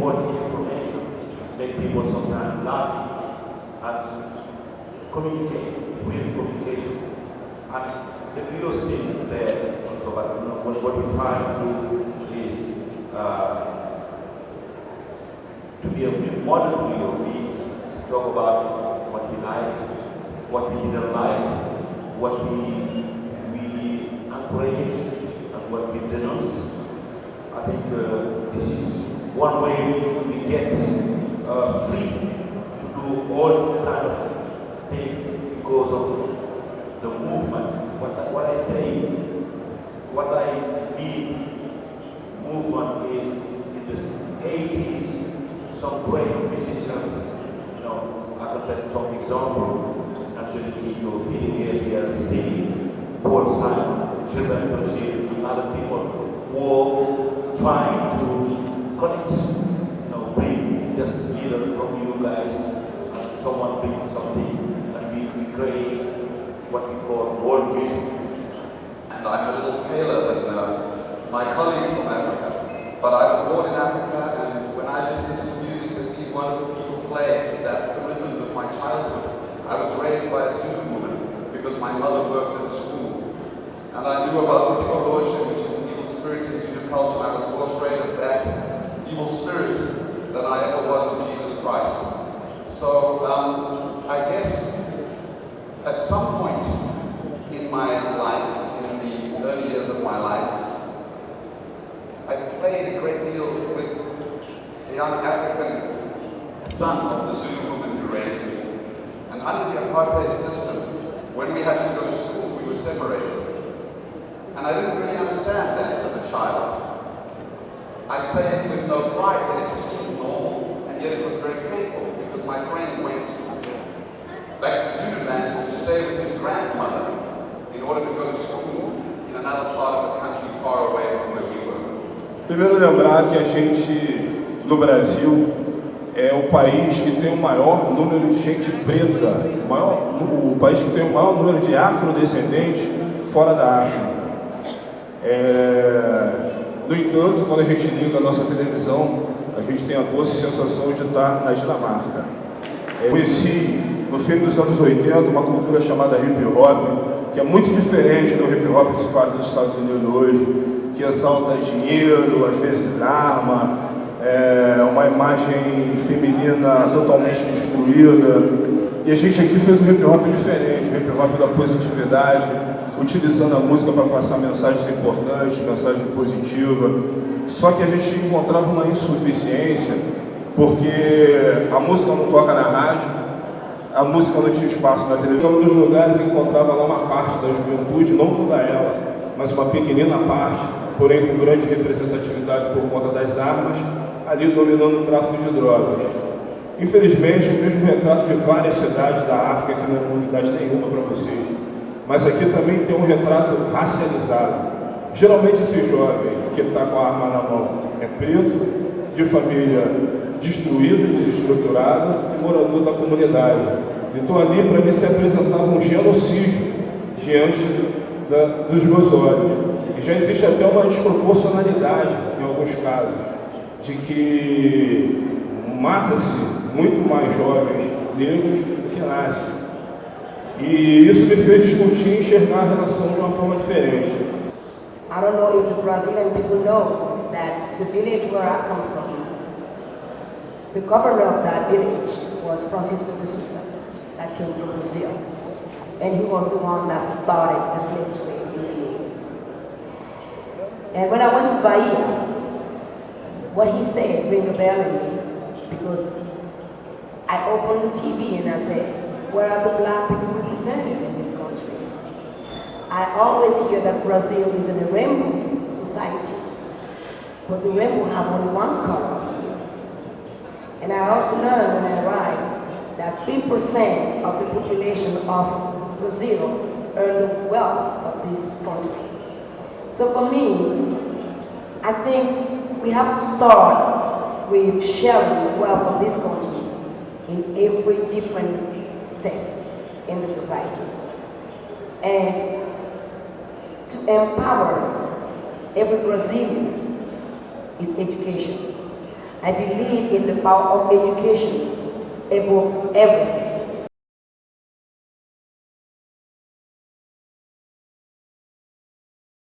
important information, make people sometimes laugh and communicate, real communication. And the video still there also, but what we try to do is to be a modern video means to talk about what we like, what we didn't like, what we encourage, and what we denounce. I think this is one way we get free to do all these kind of things because of the movement. What I say, what I mean, movement is in the 80s, some great musicians, I can take some example, Angelique, Kidjo, Stevie, Paul Simon, Gavin, and other people were trying to connect, bring just either from you guys, and someone bring something, and we create what we call world music. And I'm a little paler than my colleagues from Africa, but I was born in Africa, and when I listen to the music that these wonderful people play, that's the rhythm of my childhood. I was raised by a Zulu woman because my mother worked at a school. And I knew about Cultura, which is an evil spirit in Zulu culture. I was more afraid of that evil spirit than I ever was of Jesus Christ. So I guess at some point in my life, in the early years of my life, I played a great deal with a young African son of the Zulu woman who raised me. And under the apartheid system, when we had to go to school, we were separated. And I didn't really understand that as a child. I say it with no pride, but it seemed normal, and yet it was very painful because my friend went back to Zululand to stay with his grandmother in order to go to school in another part of the country far away from where we were. Primeiro lembrar que a gente, no Brasil, é o país que tem o maior número de gente preta, o país que tem o maior número de afrodescendentes fora da África. No entanto, quando a gente liga a nossa televisão, a gente tem a doce sensação de estar na Dinamarca. Conheci, no fim dos anos 80, uma cultura chamada hip hop, que é muito diferente do hip hop que se faz nos Estados Unidos hoje, que exalta dinheiro, às vezes arma, uma imagem feminina totalmente destruída. E a gente aqui fez um hip hop diferente, um hip hop da positividade, utilizando a música para passar mensagens importantes, mensagem positiva. Só que a gente encontrava uma insuficiência, porque a música não toca na rádio, a música não tinha espaço na televisão. Nos lugares encontrava lá uma parte da juventude, não toda ela, mas uma pequenina parte, porém com grande representatividade por conta das armas, ali dominando o tráfico de drogas. Infelizmente, o mesmo retrato de várias cidades da África, que não é novidade nenhuma para vocês, mas aqui também tem um retrato racializado. Geralmente esse jovem que está com a arma na mão é preto, de família destruída, desestruturada e morador da comunidade. Então ali para mim se apresentava um genocídio diante dos meus olhos. E já existe até uma desproporcionalidade em alguns casos, de que mata-se muito mais jovens negros do que nascem. E isso me fez discutir e enxergar a relação de uma forma diferente. I don't know if the Brazilian people know that the village where I come from, the governor of that village was Francisco de Souza, that came from Brazil. And he was the one that started the slave trade in Rio. And when I went to Bahia, what he said rang a bell in me, because I opened the TV and I said, where are the black people represented in this country? I always hear that Brazil is in a rainbow society, but the rainbow have only one color here. And I also learned when I arrived that 3% of the population of Brazil earn the wealth of this country. So for me, I think we have to start with sharing the wealth of this country in every different state in the society. And to empower every Brazilian is education. I believe in the power of education above everything.